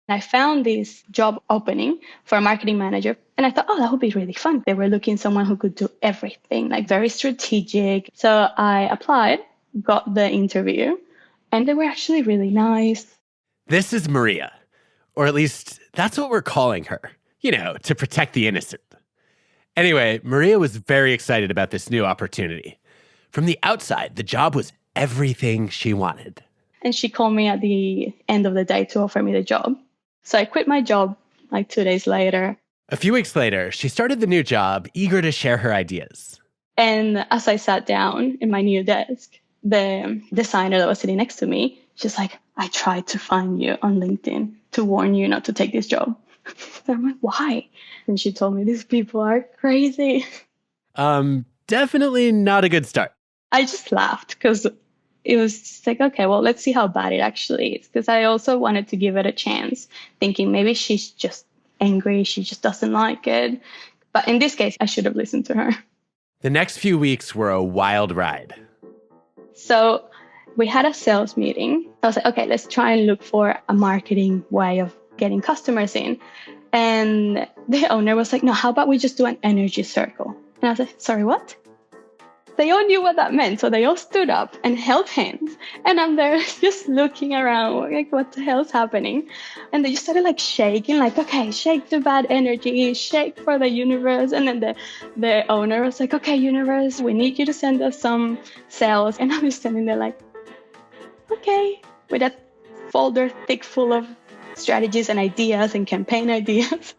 I found this job opening for a marketing manager, and I thought, oh, that would be really fun. They were looking for someone who could do everything, like very strategic. So I applied, got the interview, and they were actually really nice. This is Maria, or at least that's what we're calling her, to protect the innocent. Anyway, Maria was very excited about this new opportunity. From the outside, the job was everything she wanted. And she called me at the end of the day to offer me the job. So I quit my job like 2 days later. A few weeks later, she started the new job, eager to share her ideas. And as I sat down in my new desk, the designer that was sitting next to me, she's like, I tried to find you on LinkedIn to warn you not to take this job. So I'm like, why? And she told me, these people are crazy. Definitely not a good start. I just laughed because it was just like, okay, well, let's see how bad it actually is. Because I also wanted to give it a chance, thinking maybe she's just angry, she just doesn't like it. But in this case, I should have listened to her. The next few weeks were a wild ride. So we had a sales meeting. I was like, okay, let's try and look for a marketing way of getting customers in. And the owner was like, no, how about we just do an energy circle? And I was like, sorry, what? They all knew what that meant. So they all stood up and held hands. And I'm there just looking around, like, what the hell's happening? And they just started like shaking, like, okay, shake the bad energy, shake for the universe. And then the owner was like, okay, universe, we need you to send us some sales. And I was standing there like, okay, with that folder thick full of strategies and ideas and campaign ideas.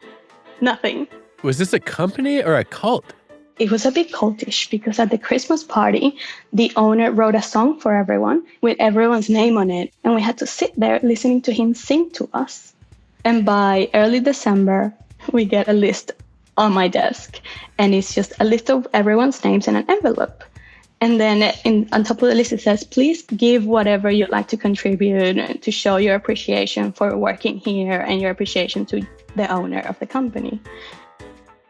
Nothing. Was this a company or a cult? It was a bit cultish because at the Christmas party, the owner wrote a song for everyone with everyone's name on it. And we had to sit there listening to him sing to us. And by early December, we get a list on my desk. And it's just a list of everyone's names in an envelope. And then on top of the list, it says, please give whatever you'd like to contribute to show your appreciation for working here and your appreciation to the owner of the company.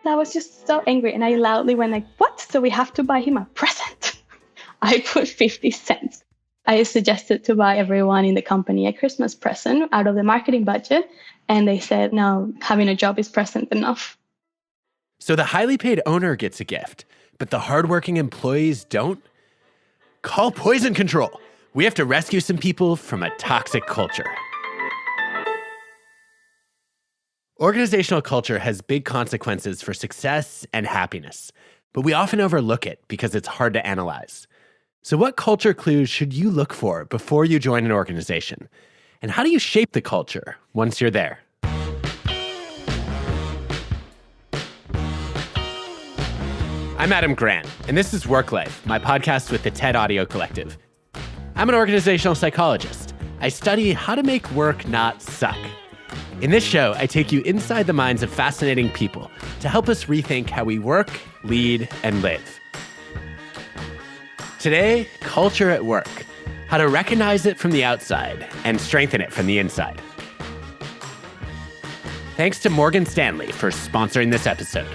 I was just so angry. And I loudly went like, what? So we have to buy him a present. I put 50 cents. I suggested to buy everyone in the company a Christmas present out of the marketing budget. And they said, no, having a job is present enough. So the highly paid owner gets a gift, but the hardworking employees don't? Call poison control. We have to rescue some people from a toxic culture. Organizational culture has big consequences for success and happiness, but we often overlook it because it's hard to analyze. So what culture clues should you look for before you join an organization? And how do you shape the culture once you're there? I'm Adam Grant, and this is WorkLife, my podcast with the TED Audio Collective. I'm an organizational psychologist. I study how to make work not suck. In this show, I take you inside the minds of fascinating people to help us rethink how we work, lead, and live. Today, culture at work, how to recognize it from the outside and strengthen it from the inside. Thanks to Morgan Stanley for sponsoring this episode.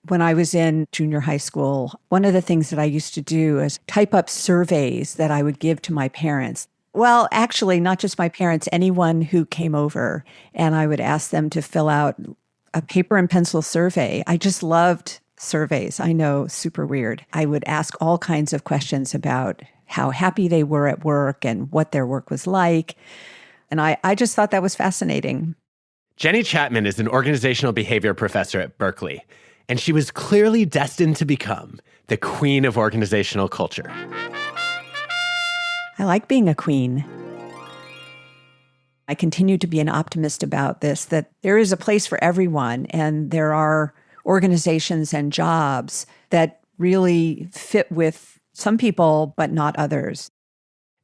When I was in junior high school, one of the things that I used to do is type up surveys that I would give to my parents. Well, actually, not just my parents, anyone who came over, and I would ask them to fill out a paper and pencil survey. I just loved surveys. I know, super weird. I would ask all kinds of questions about how happy they were at work and what their work was like. And I just thought that was fascinating. Jenny Chapman is an organizational behavior professor at Berkeley, and she was clearly destined to become the queen of organizational culture. I like being a queen. I continue to be an optimist about this, that there is a place for everyone, and there are organizations and jobs that really fit with some people, but not others.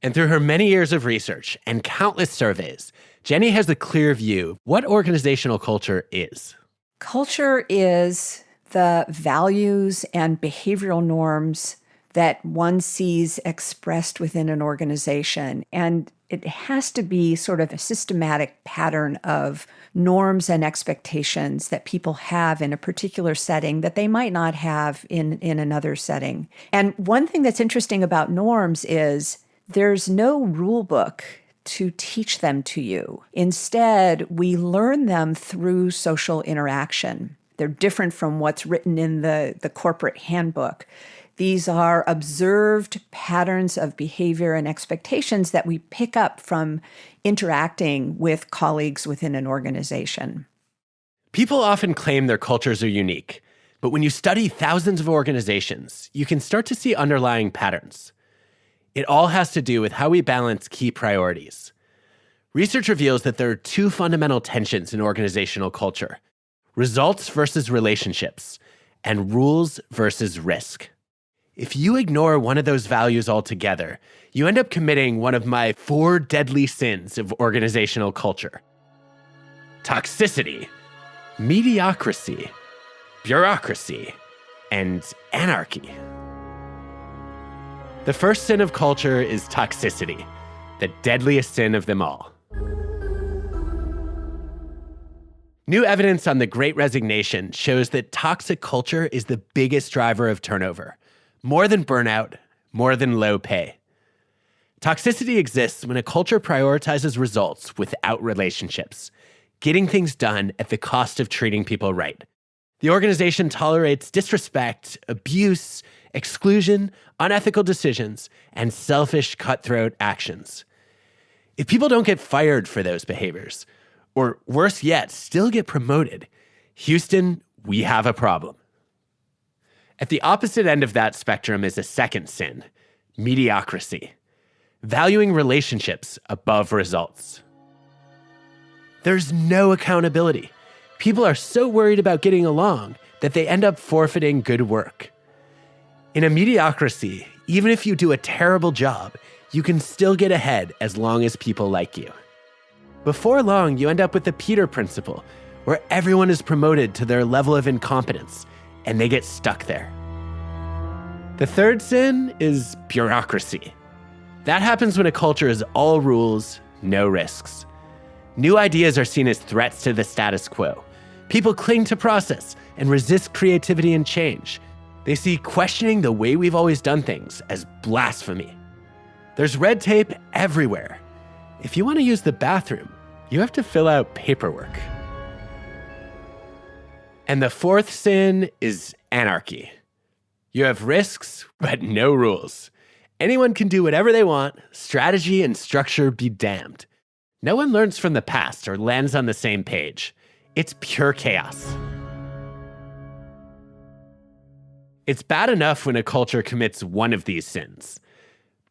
And through her many years of research and countless surveys, Jenny has a clear view of what organizational culture is. Culture is the values and behavioral norms that one sees expressed within an organization. And it has to be sort of a systematic pattern of norms and expectations that people have in a particular setting that they might not have in another setting. And one thing that's interesting about norms is There's no rule book to teach them to you. Instead, we learn them through social interaction. They're different from what's written in the corporate handbook. These are observed patterns of behavior and expectations that we pick up from interacting with colleagues within an organization. People often claim their cultures are unique, but when you study thousands of organizations, you can start to see underlying patterns. It all has to do with how we balance key priorities. Research reveals that there are two fundamental tensions in organizational culture: results versus relationships, and rules versus risk. If you ignore one of those values altogether, you end up committing one of my 4 deadly sins of organizational culture: toxicity, mediocrity, bureaucracy, and anarchy. The first sin of culture is toxicity, the deadliest sin of them all. New evidence on the Great Resignation shows that toxic culture is the biggest driver of turnover, more than burnout, more than low pay. Toxicity exists when a culture prioritizes results without relationships, getting things done at the cost of treating people right. The organization tolerates disrespect, abuse, exclusion, unethical decisions, and selfish, cutthroat actions. If people don't get fired for those behaviors, or worse yet, still get promoted, Houston, we have a problem. At the opposite end of that spectrum is a second sin: mediocrity, valuing relationships above results. There's no accountability. People are so worried about getting along that they end up forfeiting good work. In a mediocrity, even if you do a terrible job, you can still get ahead as long as people like you. Before long, you end up with the Peter principle, where everyone is promoted to their level of incompetence, and they get stuck there. The third sin is bureaucracy. That happens when a culture is all rules, no risks. New ideas are seen as threats to the status quo. People cling to process and resist creativity and change. They see questioning the way we've always done things as blasphemy. There's red tape everywhere. If you want to use the bathroom, you have to fill out paperwork. And the fourth sin is anarchy. You have risks, but no rules. Anyone can do whatever they want, strategy and structure be damned. No one learns from the past or lands on the same page. It's pure chaos. It's bad enough when a culture commits one of these sins.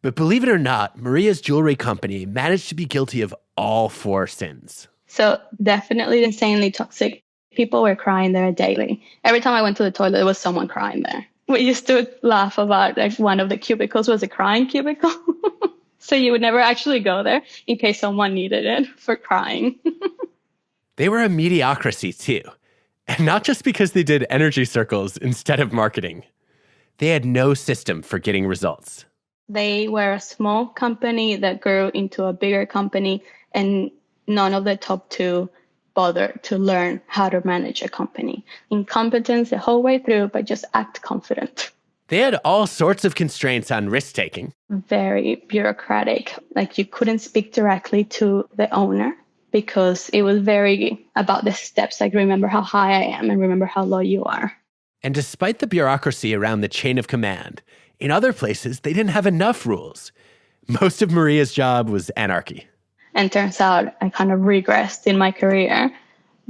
But believe it or not, Maria's jewelry company managed to be guilty of all 4 sins. So definitely insanely toxic. People were crying there daily. Every time I went to the toilet, there was someone crying there. We used to laugh about one of the cubicles was a crying cubicle. So you would never actually go there in case someone needed it for crying. They were a mediocrity too. And not just because they did energy circles instead of marketing. They had no system for getting results. They were a small company that grew into a bigger company, and none of the top 2 bothered to learn how to manage a company. Incompetence the whole way through, but just act confident. They had all sorts of constraints on risk-taking. Very bureaucratic. Like you couldn't speak directly to the owner because it was very about the steps, like remember how high I am and remember how low you are. And despite the bureaucracy around the chain of command, in other places, they didn't have enough rules. Most of Maria's job was anarchy. And turns out I kind of regressed in my career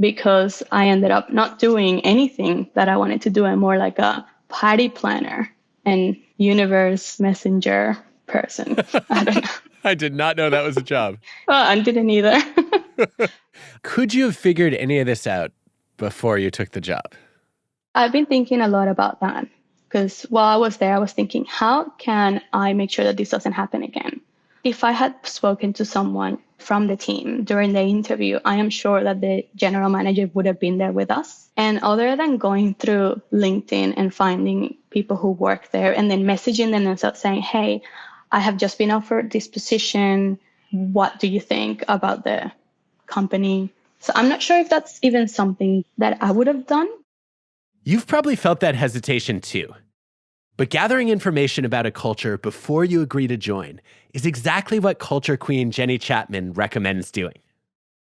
because I ended up not doing anything that I wanted to do. I'm more like a party planner and universe messenger person. I don't know. I did not know that was a job. Well, I didn't either. Could you have figured any of this out before you took the job? I've been thinking a lot about that because while I was there, I was thinking, how can I make sure that this doesn't happen again? If I had spoken to someone from the team during the interview, I am sure that the general manager would have been there with us. And other than going through LinkedIn and finding people who work there and then messaging them and saying, hey, I have just been offered this position. What do you think about the company? So I'm not sure if that's even something that I would have done. You've probably felt that hesitation too. But gathering information about a culture before you agree to join is exactly what culture queen Jenny Chapman recommends doing.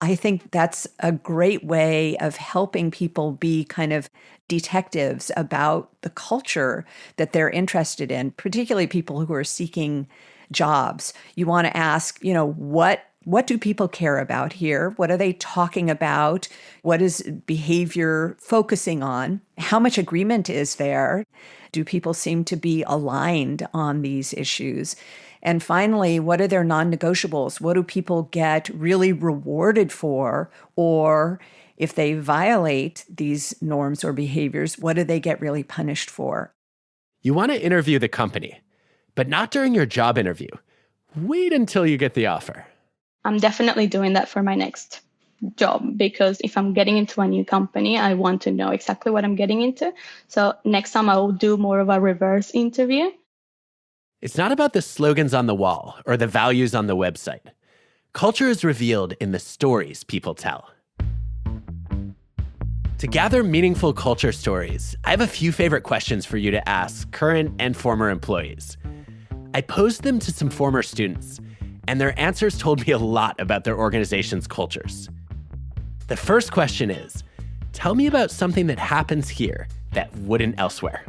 I think that's a great way of helping people be kind of detectives about the culture that they're interested in, particularly people who are seeking jobs. You want to ask, what do people care about here? What are they talking about? What is behavior focusing on? How much agreement is there? Do people seem to be aligned on these issues? And finally, what are their non-negotiables? What do people get really rewarded for? Or if they violate these norms or behaviors, what do they get really punished for? You want to interview the company, but not during your job interview. Wait until you get the offer. I'm definitely doing that for my next job, because if I'm getting into a new company, I want to know exactly what I'm getting into. So next time I will do more of a reverse interview. It's not about the slogans on the wall or the values on the website. Culture is revealed in the stories people tell. To gather meaningful culture stories, I have a few favorite questions for you to ask current and former employees. I posed them to some former students, and their answers told me a lot about their organization's cultures. The first question is, tell me about something that happens here that wouldn't elsewhere.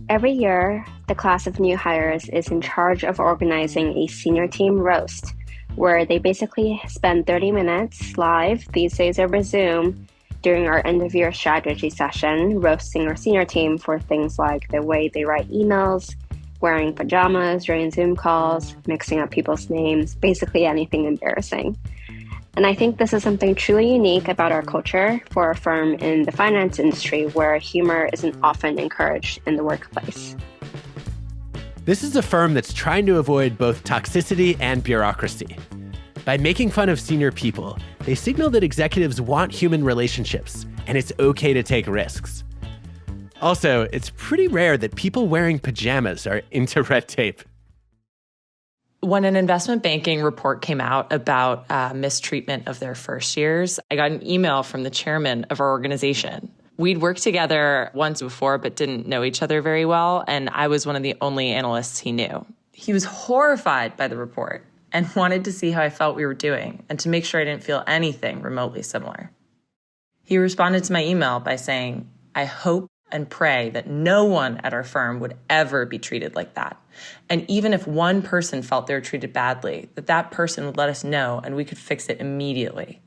Every year, the class of new hires is in charge of organizing a senior team roast, where they basically spend 30 minutes live, these days over Zoom, during our end-of-year strategy session, roasting our senior team for things like the way they write emails, wearing pajamas during Zoom calls, mixing up people's names, basically anything embarrassing. And I think this is something truly unique about our culture for a firm in the finance industry where humor isn't often encouraged in the workplace. This is a firm that's trying to avoid both toxicity and bureaucracy. By making fun of senior people, they signal that executives want human relationships, and it's okay to take risks. Also, it's pretty rare that people wearing pajamas are into red tape. When an investment banking report came out about mistreatment of their first years, I got an email from the chairman of our organization. We'd worked together once before, but didn't know each other very well, and I was one of the only analysts he knew. He was horrified by the report and wanted to see how I felt we were doing and to make sure I didn't feel anything remotely similar. He responded to my email by saying, "I hope and pray that no one at our firm would ever be treated like that. And even if one person felt they were treated badly, that person would let us know and we could fix it immediately.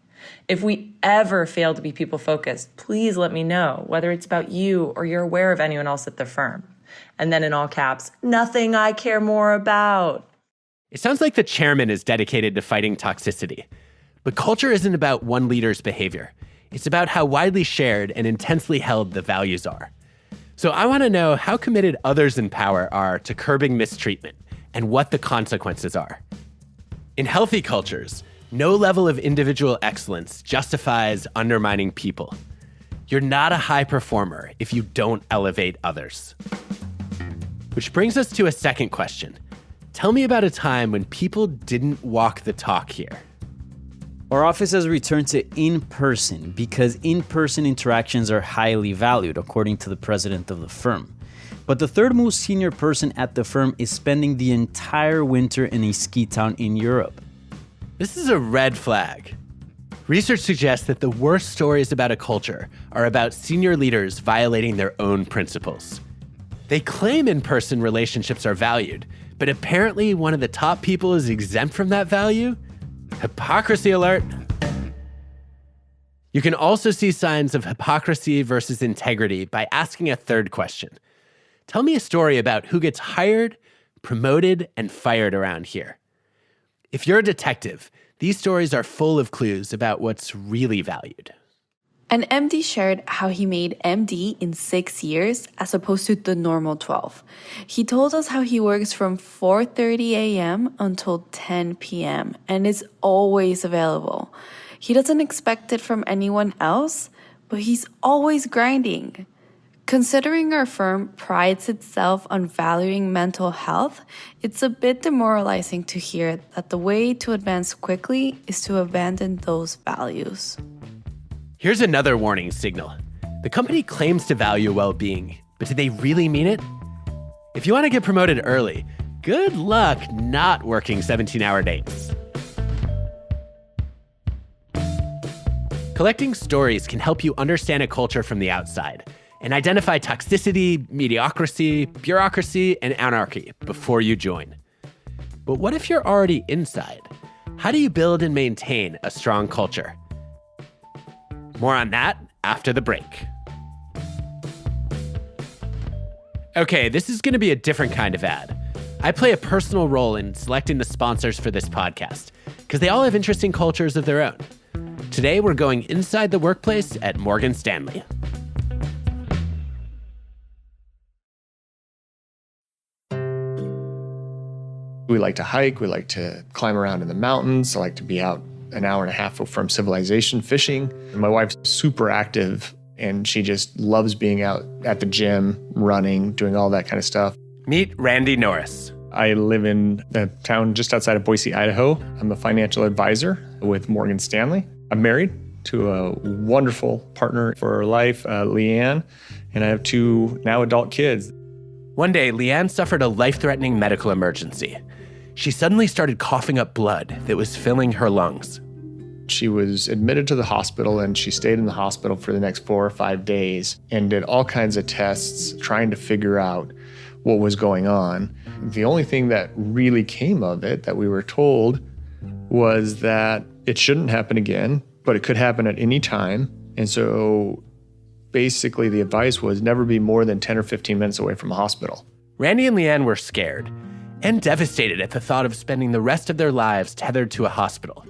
If we ever fail to be people-focused, please let me know, whether it's about you or you're aware of anyone else at the firm." And then in all caps, "Nothing I care more about." It sounds like the chairman is dedicated to fighting toxicity. But culture isn't about one leader's behavior. It's about how widely shared and intensely held the values are. So I want to know how committed others in power are to curbing mistreatment and what the consequences are. In healthy cultures, no level of individual excellence justifies undermining people. You're not a high performer if you don't elevate others. Which brings us to a second question. Tell me about a time when people didn't walk the talk here. Our office has returned to in-person because in-person interactions are highly valued, according to the president of the firm. But the third most senior person at the firm is spending the entire winter in a ski town in Europe. This is a red flag. Research suggests that the worst stories about a culture are about senior leaders violating their own principles. They claim in-person relationships are valued, but apparently one of the top people is exempt from that value? Hypocrisy alert. You can also see signs of hypocrisy versus integrity by asking a third question. Tell me a story about who gets hired, promoted, and fired around here. If you're a detective, these stories are full of clues about what's really valued. An MD shared how he made MD in 6 years as opposed to the normal 12. He told us how he works from 4:30 a.m. until 10 p.m. and is always available. He doesn't expect it from anyone else, but he's always grinding. Considering our firm prides itself on valuing mental health, it's a bit demoralizing to hear that the way to advance quickly is to abandon those values. Here's another warning signal. The company claims to value well-being, but do they really mean it? If you want to get promoted early, good luck not working 17-hour days. Collecting stories can help you understand a culture from the outside and identify toxicity, mediocrity, bureaucracy, and anarchy before you join. But what if you're already inside? How do you build and maintain a strong culture? More on that after the break. Okay, this is going to be a different kind of ad. I play a personal role in selecting the sponsors for this podcast because they all have interesting cultures of their own. Today, we're going inside the workplace at Morgan Stanley. We like to hike. We like to climb around in the mountains. I like to be out an hour and a half from Socialization fishing. And my wife's super active, and she just loves being out at the gym, running, doing all that kind of stuff. Meet Randy Norris. I live in a town just outside of Boise, Idaho. I'm a financial advisor with Morgan Stanley. I'm married to a wonderful partner for life, Leanne, and I have 2 now adult kids. One day, Leanne suffered a life-threatening medical emergency. She suddenly started coughing up blood that was filling her lungs. She was admitted to the hospital, and she stayed in the hospital for the next 4 or 5 days and did all kinds of tests trying to figure out what was going on. The only thing that really came of it that we were told was that it shouldn't happen again, but it could happen at any time. And so basically the advice was never be more than 10 or 15 minutes away from a hospital. Randy and Leanne were scared and devastated at the thought of spending the rest of their lives tethered to a hospital.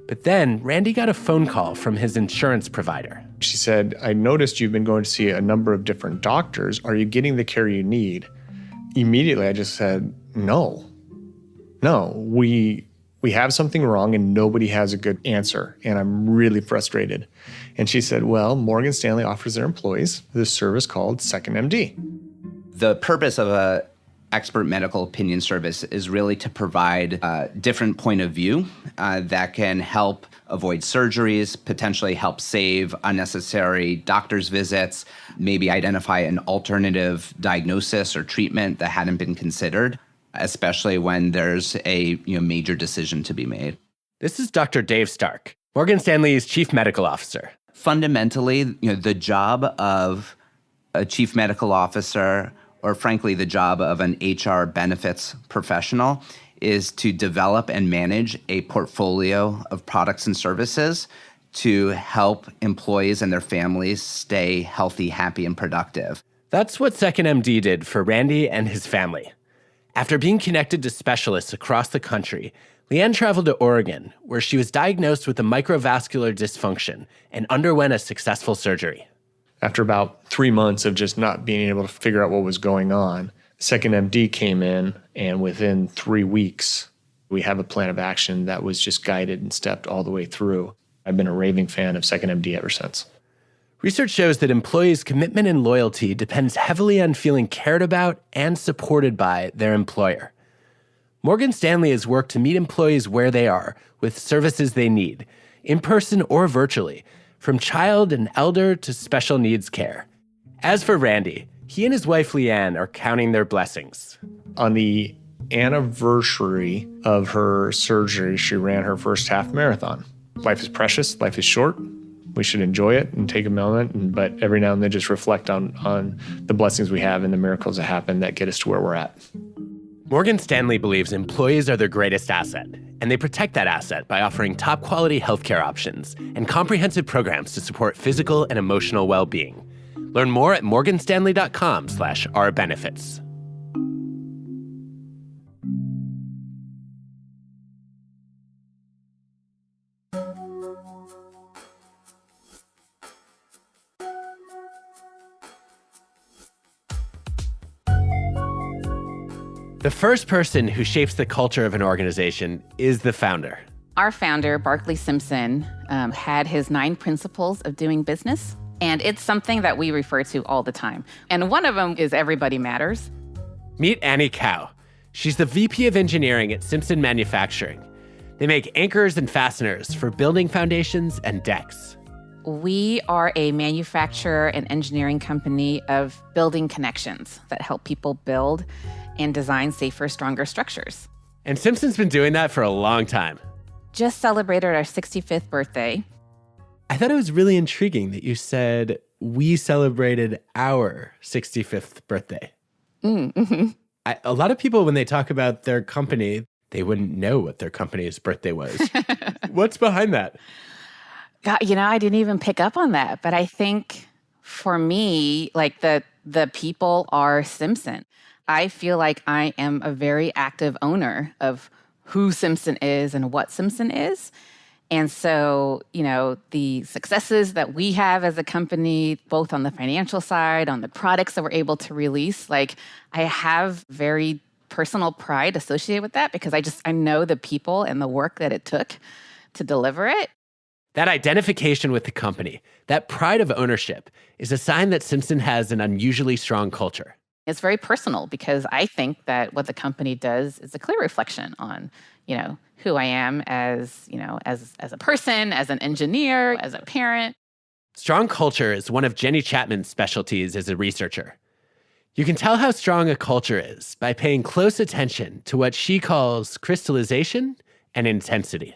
But then Randy got a phone call from his insurance provider. She said, I noticed you've been going to see a number of different doctors. Are you getting the care you need? Immediately, I just said, no, we have something wrong and nobody has a good answer. And I'm really frustrated. And she said, well, Morgan Stanley offers their employees this service called 2nd.MD. The purpose of a expert medical opinion service is really to provide a different point of view that can help avoid surgeries, potentially help save unnecessary doctor's visits, maybe identify an alternative diagnosis or treatment that hadn't been considered, especially when there's a major decision to be made. This is Dr. Dave Stark, Morgan Stanley's chief medical officer. Fundamentally, the job of a chief medical officer, or frankly, the job of an HR benefits professional, is to develop and manage a portfolio of products and services to help employees and their families stay healthy, happy, and productive. That's what 2nd.MD did for Randy and his family. After being connected to specialists across the country, Leanne traveled to Oregon, where she was diagnosed with a microvascular dysfunction and underwent a successful surgery. After about 3 months of just not being able to figure out what was going on, 2nd.MD came in, and within 3 weeks, we have a plan of action that was just guided and stepped all the way through. I've been a raving fan of 2nd.MD ever since. Research shows that employees' commitment and loyalty depends heavily on feeling cared about and supported by their employer. Morgan Stanley has worked to meet employees where they are with services they need, in person or virtually, from child and elder to special needs care. As for Randy, he and his wife Leanne are counting their blessings. On the anniversary of her surgery, she ran her first half marathon. Life is precious, life is short. We should enjoy it and take a moment, but every now and then just reflect on the blessings we have and the miracles that happen that get us to where we're at. Morgan Stanley believes employees are their greatest asset, and they protect that asset by offering top-quality healthcare options and comprehensive programs to support physical and emotional well-being. Learn more at morganstanley.com/ourbenefits. The first person who shapes the culture of an organization is the founder. Our founder, Barclay Simpson, had his 9 principles of doing business, and it's something that we refer to all the time. And one of them is everybody matters. Meet Annie Cow. She's the VP of Engineering at Simpson Manufacturing. They make anchors and fasteners for building foundations and decks. We are a manufacturer and engineering company of building connections that help people build and design safer, stronger structures. And Simpson's been doing that for a long time. Just celebrated our 65th birthday. I thought it was really intriguing that you said we celebrated our 65th birthday. Mm-hmm. A lot of people, when they talk about their company, they wouldn't know what their company's birthday was. What's behind that? God, I didn't even pick up on that. But I think for me, like the people are Simpson. I feel like I am a very active owner of who Simpson is and what Simpson is. And so, the successes that we have as a company, both on the financial side, on the products that we're able to release, I have very personal pride associated with that because I know the people and the work that it took to deliver it. That identification with the company, that pride of ownership, is a sign that Simpson has an unusually strong culture. It's very personal because I think that what the company does is a clear reflection on, who I am as a person, as an engineer, as a parent. Strong culture is one of Jenny Chapman's specialties as a researcher. You can tell how strong a culture is by paying close attention to what she calls crystallization and intensity.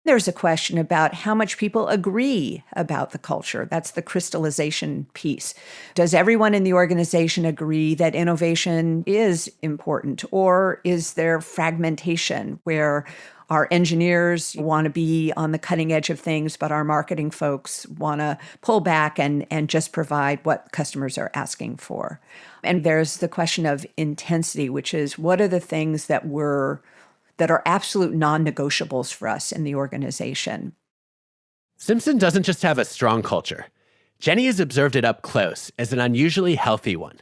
There's a question about how much people agree about the culture. That's the crystallization piece. Does everyone in the organization agree that innovation is important? Or is there fragmentation where our engineers want to be on the cutting edge of things, but our marketing folks want to pull back and just provide what customers are asking for? And there's the question of intensity, which is what are the things that are absolute non-negotiables for us in the organization. Simpson doesn't just have a strong culture. Jenny has observed it up close as an unusually healthy one.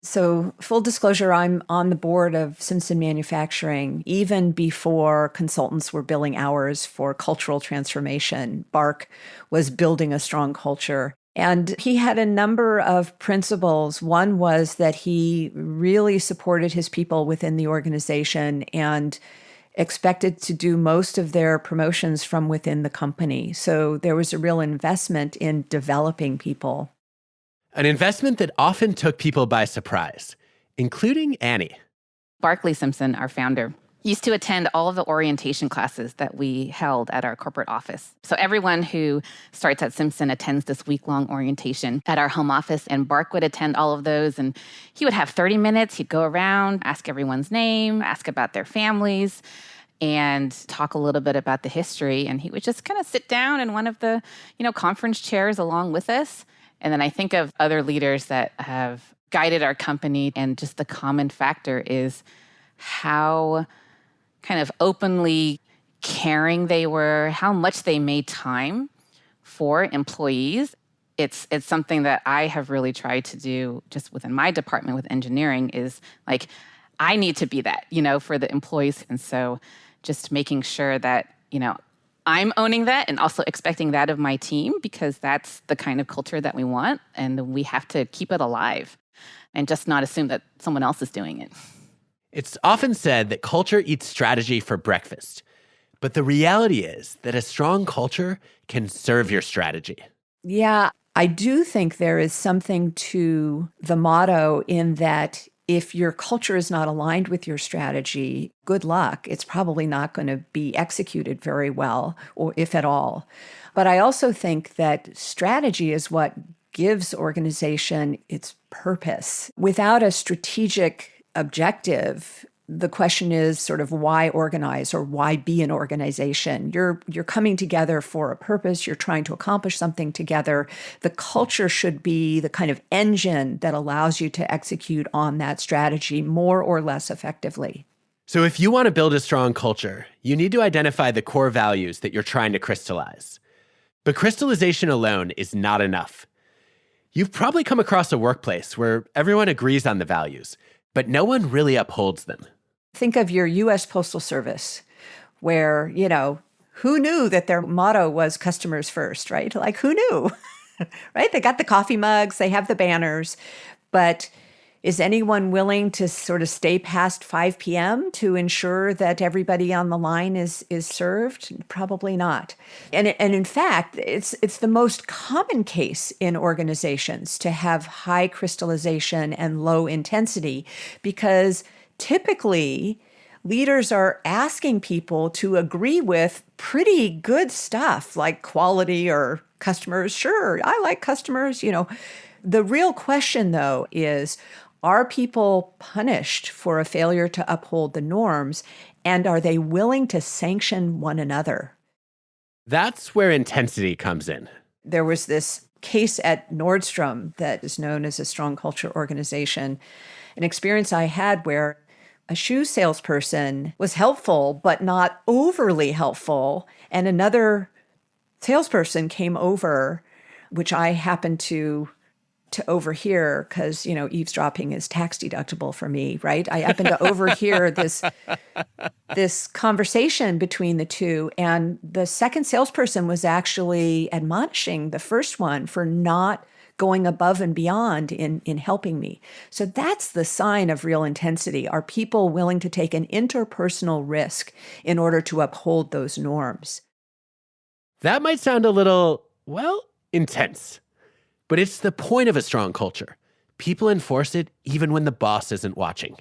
So full disclosure, I'm on the board of Simpson Manufacturing. Even before consultants were billing hours for cultural transformation, Bark was building a strong culture. And he had a number of principles. One was that he really supported his people within the organization and expected to do most of their promotions from within the company. So there was a real investment in developing people. An investment that often took people by surprise, including Annie. Barclay Simpson, our founder, used to attend all of the orientation classes that we held at our corporate office. So everyone who starts at Simpson attends this week-long orientation at our home office, and Bark would attend all of those, and he would have 30 minutes. He'd go around, ask everyone's name, ask about their families, and talk a little bit about the history. And he would just kind of sit down in one of the, conference chairs along with us. And then I think of other leaders that have guided our company, and just the common factor is how kind of openly caring they were, how much they made time for employees. It's something that I have really tried to do just within my department with engineering is I need to be that, for the employees. And so just making sure that, I'm owning that and also expecting that of my team, because that's the kind of culture that we want. And we have to keep it alive and just not assume that someone else is doing it. It's often said that culture eats strategy for breakfast. But the reality is that a strong culture can serve your strategy. Yeah, I do think there is something to the motto in that if your culture is not aligned with your strategy, good luck. It's probably not going to be executed very well, or if at all. But I also think that strategy is what gives organization its purpose. Without a strategic objective, the question is sort of why organize or why be an organization? You're coming together for a purpose. You're trying to accomplish something together. The culture should be the kind of engine that allows you to execute on that strategy more or less effectively. So if you want to build a strong culture, you need to identify the core values that you're trying to crystallize. But crystallization alone is not enough. You've probably come across a workplace where everyone agrees on the values, but no one really upholds them. Think of your U.S. Postal Service, where, who knew that their motto was customers first, right? Who knew, right? They got the coffee mugs, they have the banners, but Is anyone willing to sort of stay past 5 p.m. to ensure that everybody on the line is served? Probably not. And in fact, it's the most common case in organizations to have high crystallization and low intensity, because typically leaders are asking people to agree with pretty good stuff like quality or customers. Sure, I like customers. The real question, though, is, are people punished for a failure to uphold the norms, and are they willing to sanction one another? That's where intensity comes in. There was this case at Nordstrom that is known as a strong culture organization, an experience I had where a shoe salesperson was helpful, but not overly helpful, and another salesperson came over, which I happened to overhear because, eavesdropping is tax deductible for me, right? I happened to overhear this conversation between the two. And the second salesperson was actually admonishing the first one for not going above and beyond in helping me. So that's the sign of real intensity. Are people willing to take an interpersonal risk in order to uphold those norms? That might sound a little, intense. But it's the point of a strong culture. People enforce it even when the boss isn't watching.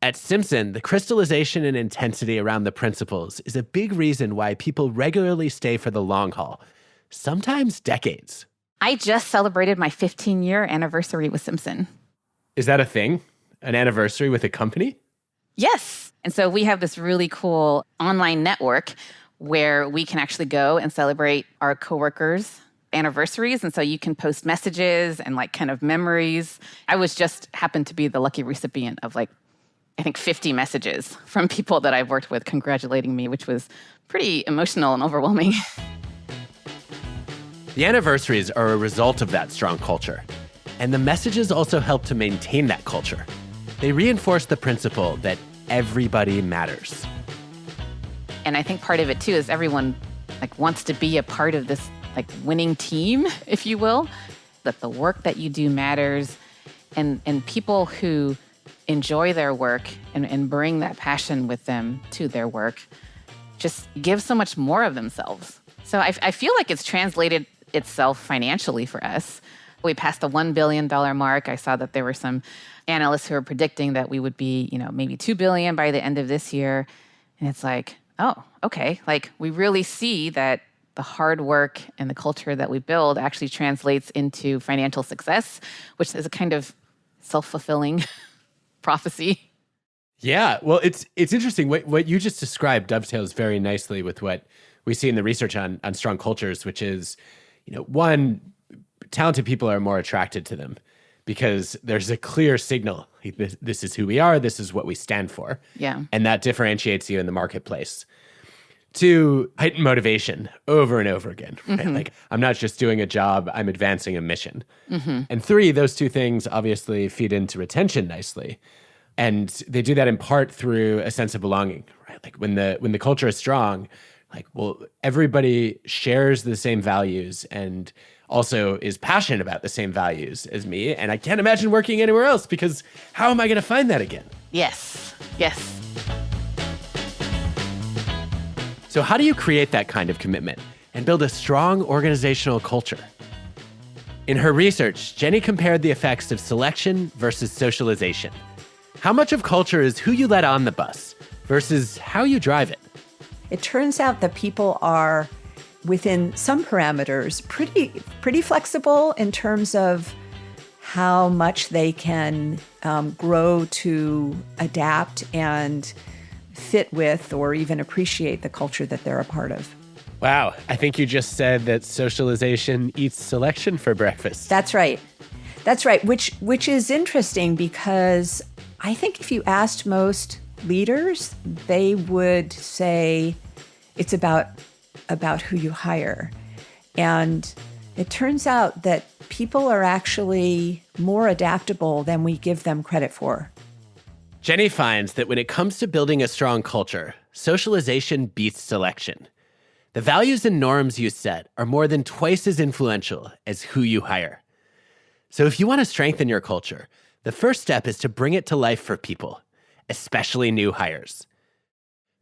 At Simpson, the crystallization and intensity around the principles is a big reason why people regularly stay for the long haul, sometimes decades. I just celebrated my 15-year anniversary with Simpson. Is that a thing? An anniversary with a company? Yes. And so we have this really cool online network where we can actually go and celebrate our coworkers' anniversaries. And so you can post messages and kind of memories. I happened to be the lucky recipient of I think 50 messages from people that I've worked with congratulating me, which was pretty emotional and overwhelming. The anniversaries are a result of that strong culture. And the messages also help to maintain that culture. They reinforce the principle that everybody matters. And I think part of it too is everyone wants to be a part of this winning team, if you will, that the work that you do matters, and people who enjoy their work and bring that passion with them to their work just give so much more of themselves. So I feel like it's translated itself financially for us. We passed the $1 billion mark. I saw that there were some analysts who were predicting that we would be, maybe $2 billion by the end of this year. And it's oh, okay. We really see that the hard work and the culture that we build actually translates into financial success, which is a kind of self-fulfilling prophecy. Yeah, well, it's interesting. What you just described dovetails very nicely with what we see in the research on strong cultures, which is, one, talented people are more attracted to them because there's a clear signal. This is who we are. This is what we stand for. Yeah. And that differentiates you in the marketplace. Two, heightened motivation over and over again. Right? Mm-hmm. I'm not just doing a job, I'm advancing a mission. Mm-hmm. And three, those two things obviously feed into retention nicely. And they do that in part through a sense of belonging, right? When the culture is strong, everybody shares the same values and also is passionate about the same values as me. And I can't imagine working anywhere else because how am I going to find that again? Yes. Yes. So how do you create that kind of commitment and build a strong organizational culture? In her research, Jenny compared the effects of selection versus socialization. How much of culture is who you let on the bus versus how you drive it? It turns out that people are, within some parameters, pretty flexible in terms of how much they can grow to adapt and fit with or even appreciate the culture that they're a part of. Wow, I think you just said that socialization eats selection for breakfast. That's right. Which is interesting because I think if you asked most leaders, they would say it's about who you hire. And it turns out that people are actually more adaptable than we give them credit for. Jenny finds that when it comes to building a strong culture, socialization beats selection. The values and norms you set are more than twice as influential as who you hire. So if you want to strengthen your culture, The first step is to bring it to life for people, especially new hires.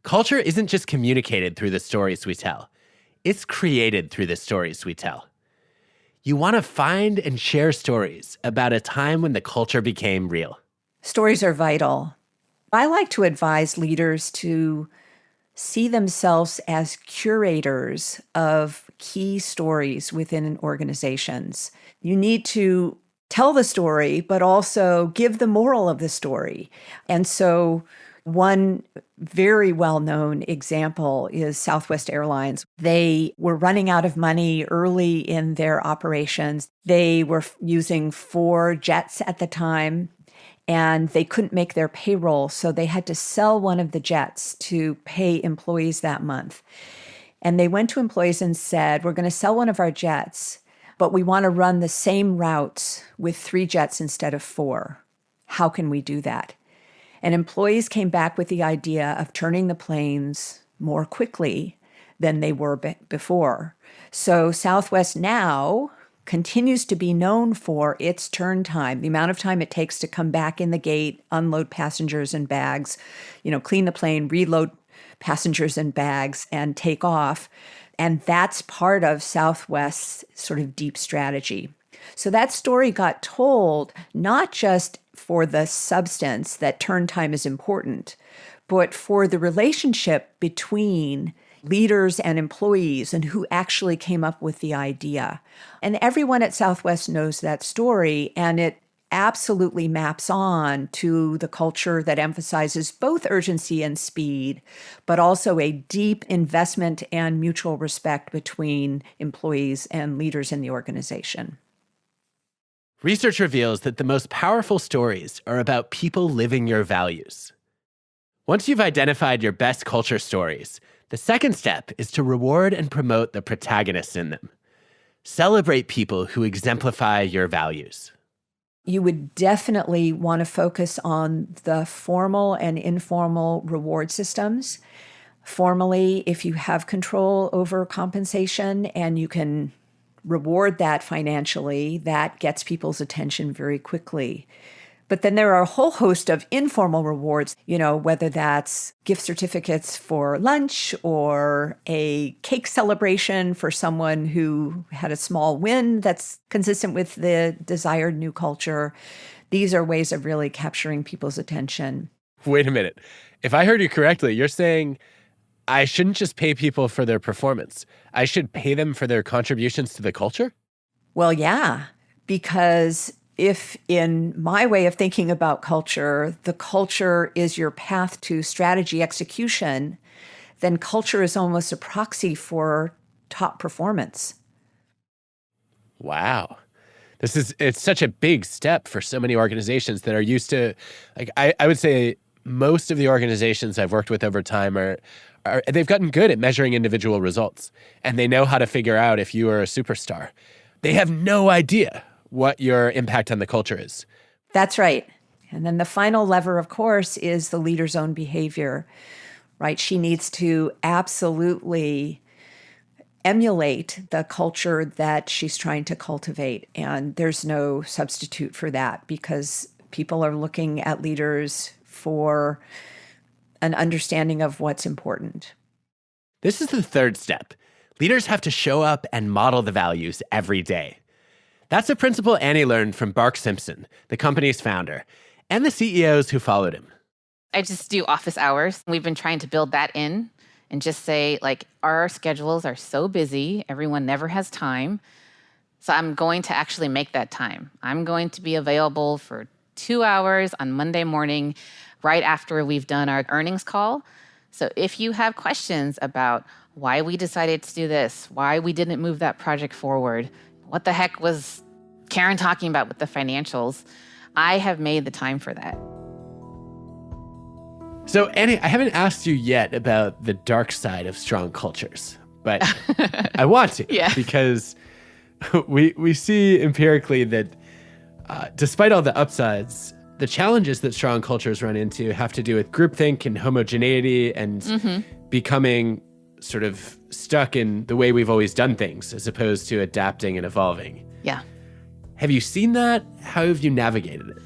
Culture isn't just communicated through the stories we tell. It's created through the stories we tell. You want to find and share stories about a time when the culture became real. Stories are vital. I like to advise leaders to see themselves as curators of key stories within organizations. You need to tell the story, but also give the moral of the story. And so one very well-known example is Southwest Airlines. They were running out of money early in their operations. They were using 4 jets at the time, and they couldn't make their payroll, so they had to sell one of the jets to pay employees that month. And they went to employees and said, we're going to sell one of our jets, but we want to run the same routes with 3 jets instead of 4. How can we do that? And employees came back with the idea of turning the planes more quickly than they were before. So Southwest now continues to be known for its turn time, the amount of time it takes to come back in the gate, unload passengers and bags, clean the plane, reload passengers and bags, and take off. And that's part of Southwest's sort of deep strategy. So that story got told not just for the substance that turn time is important, but for the relationship between leaders and employees and who actually came up with the idea. And everyone at Southwest knows that story, and it absolutely maps on to the culture that emphasizes both urgency and speed, but also a deep investment and mutual respect between employees and leaders in the organization. Research reveals that the most powerful stories are about people living your values. Once you've identified your best culture stories, the second step is to reward and promote the protagonists in them. Celebrate people who exemplify your values. You would definitely want to focus on the formal and informal reward systems. Formally, if you have control over compensation and you can reward that financially, that gets people's attention very quickly. But then there are a whole host of informal rewards, whether that's gift certificates for lunch or a cake celebration for someone who had a small win that's consistent with the desired new culture. These are ways of really capturing people's attention. Wait a minute. If I heard you correctly, you're saying I shouldn't just pay people for their performance. I should pay them for their contributions to the culture? Well, yeah, because if in my way of thinking about culture, the culture is your path to strategy execution, then culture is almost a proxy for top performance. Wow. It's such a big step for so many organizations that are used to, I would say most of the organizations I've worked with over time they've gotten good at measuring individual results, and they know how to figure out if you are a superstar. They have no idea what your impact on the culture is. That's right. And then the final lever, of course, is the leader's own behavior, right? She needs to absolutely emulate the culture that she's trying to cultivate. And there's no substitute for that because people are looking at leaders for an understanding of what's important. This is the third step. Leaders have to show up and model the values every day. That's a principle Annie learned from Bark Simpson, the company's founder, and the CEOs who followed him. I just do office hours. We've been trying to build that in and just say, our schedules are so busy, everyone never has time. So I'm going to actually make that time. I'm going to be available for 2 hours on Monday morning, right after we've done our earnings call. So if you have questions about why we decided to do this, why we didn't move that project forward, what the heck was Karen talking about with the financials, I have made the time for that. So, Annie, I haven't asked you yet about the dark side of strong cultures, but I want to, because we see empirically that despite all the upsides, the challenges that strong cultures run into have to do with groupthink and homogeneity and becoming sort of stuck in the way we've always done things as opposed to adapting and evolving. Yeah. Have you seen that? How have you navigated it?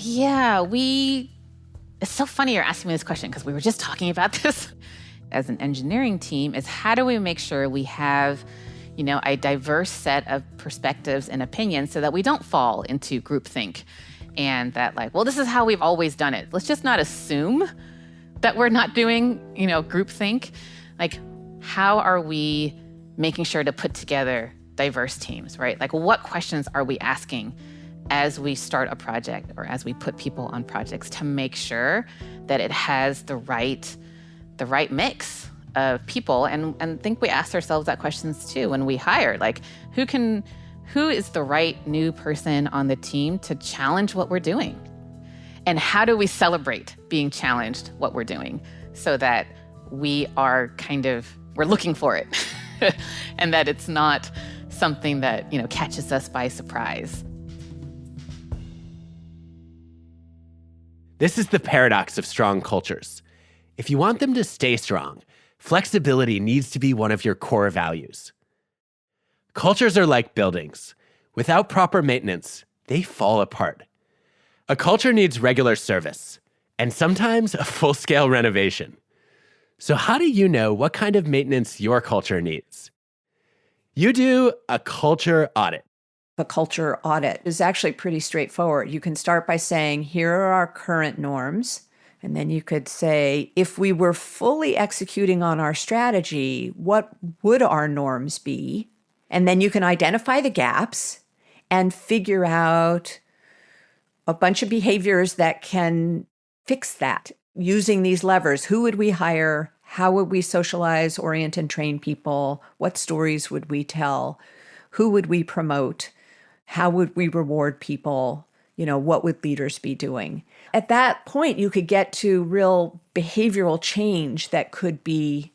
Yeah, it's so funny you're asking me this question because we were just talking about this as an engineering team, is how do we make sure we have, a diverse set of perspectives and opinions so that we don't fall into groupthink and that this is how we've always done it. Let's just not assume that we're not doing, groupthink. How are we making sure to put together diverse teams, right? What questions are we asking as we start a project or as we put people on projects to make sure that it has the right mix of people? And I think we ask ourselves that questions too when we hire, who is the right new person on the team to challenge what we're doing? And how do we celebrate being challenged what we're doing so that we are we're looking for it and that it's not something that, catches us by surprise. This is the paradox of strong cultures. If you want them to stay strong, flexibility needs to be one of your core values. Cultures are like buildings. Without proper maintenance, they fall apart. A culture needs regular service, and sometimes a full-scale renovation. So how do you know what kind of maintenance your culture needs? You do a culture audit. A culture audit is actually pretty straightforward. You can start by saying, here are our current norms. And then you could say, if we were fully executing on our strategy, what would our norms be? And then you can identify the gaps and figure out a bunch of behaviors that can fix that. Using these levers, who would we hire? How would we socialize, orient, and train people? What stories would we tell? Who would we promote? How would we reward people? What would leaders be doing? At that point, you could get to real behavioral change that could be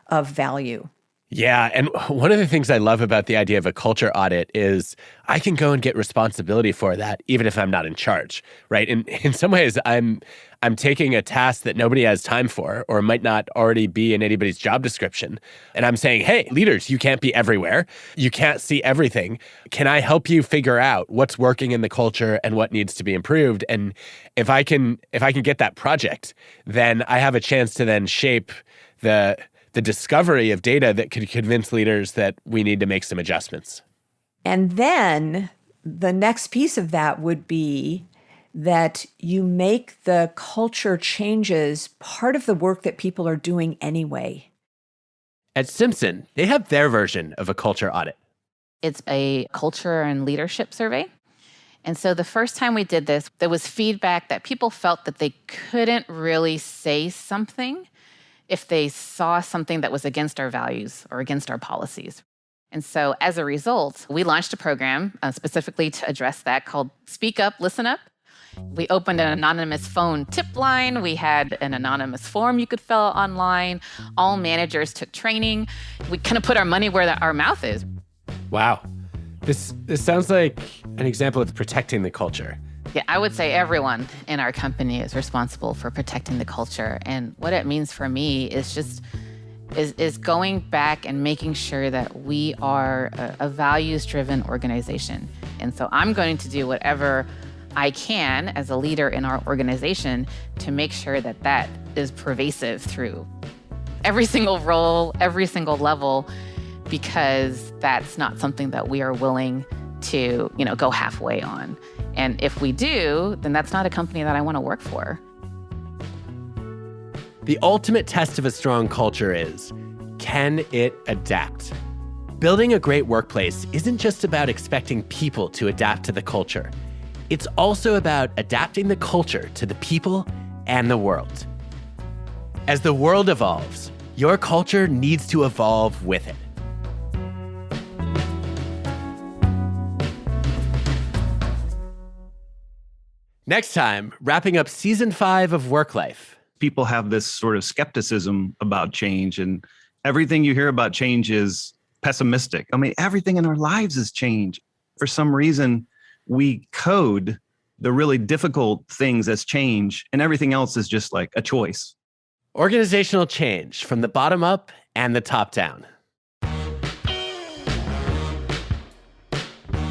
of value. Yeah, and one of the things I love about the idea of a culture audit is I can go and get responsibility for that even if I'm not in charge, right? And in some ways, I'm taking a task that nobody has time for or might not already be in anybody's job description. And I'm saying, hey, leaders, you can't be everywhere. You can't see everything. Can I help you figure out what's working in the culture and what needs to be improved? And if I can get that project, then I have a chance to then shape the discovery of data that could convince leaders that we need to make some adjustments. And then the next piece of that would be that you make the culture changes part of the work that people are doing anyway. At Simpson, they have their version of a culture audit. It's a culture and leadership survey. And so the first time we did this, there was feedback that people felt that they couldn't really say something if they saw something that was against our values or against our policies. And so as a result, we launched a program specifically to address that called Speak Up, Listen Up. We opened an anonymous phone tip line. We had an anonymous form you could fill out online. All managers took training. We kind of put our money where our mouth is. Wow. This sounds like an example of protecting the culture. Yeah, I would say everyone in our company is responsible for protecting the culture. And what it means for me is just is going back and making sure that we are a values-driven organization. And so I'm going to do whatever I can as a leader in our organization to make sure that that is pervasive through every single role, every single level, because that's not something that we are willing to, go halfway on. And if we do, then that's not a company that I want to work for. The ultimate test of a strong culture is, can it adapt? Building a great workplace isn't just about expecting people to adapt to the culture. It's also about adapting the culture to the people and the world. As the world evolves, your culture needs to evolve with it. Next time, wrapping up season 5 of WorkLife. People have this sort of skepticism about change, and everything you hear about change is pessimistic. I mean, everything in our lives is change. For some reason, we code the really difficult things as change, and everything else is just like a choice. Organizational change from the bottom up and the top down.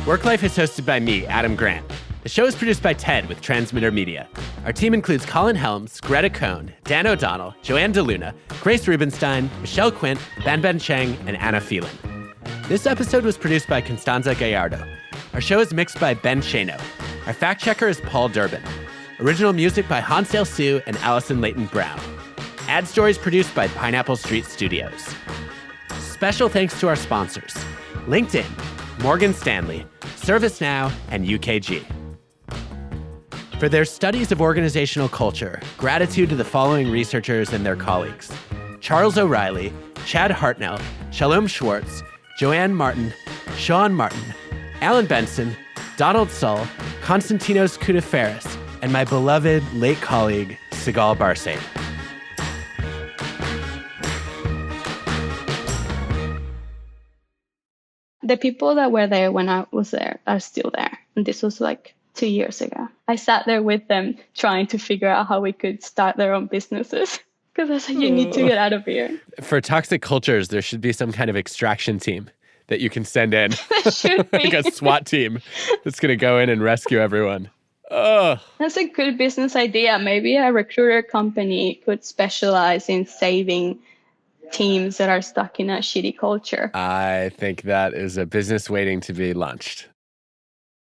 WorkLife is hosted by me, Adam Grant. The show is produced by Ted with Transmitter Media. Our team includes Colin Helms, Greta Cohn, Dan O'Donnell, Joanne DeLuna, Grace Rubenstein, Michelle Quint, Ben Cheng, and Anna Phelan. This episode was produced by Constanza Gallardo. Our show is mixed by Ben Shano. Our fact checker is Paul Durbin. Original music by Hansdale Sue and Allison Leighton Brown. Ad stories produced by Pineapple Street Studios. Special thanks to our sponsors: LinkedIn, Morgan Stanley, ServiceNow, and UKG. For their studies of organizational culture, gratitude to the following researchers and their colleagues: Charles O'Reilly, Chad Hartnell, Shalom Schwartz, Joanne Martin, Sean Martin, Alan Benson, Donald Sull, Konstantinos Koudaferis, and my beloved late colleague, Sigal Barsade. The people that were there when I was there are still there. And this was like 2 years ago. I sat there with them trying to figure out how we could start their own businesses. Because I said, you need to get out of here. For toxic cultures, there should be some kind of extraction team that you can send in. There should be. Like a SWAT team that's going to go in and rescue everyone. Oh. That's a good business idea. Maybe a recruiter company could specialize in saving teams that are stuck in a shitty culture. I think that is a business waiting to be launched.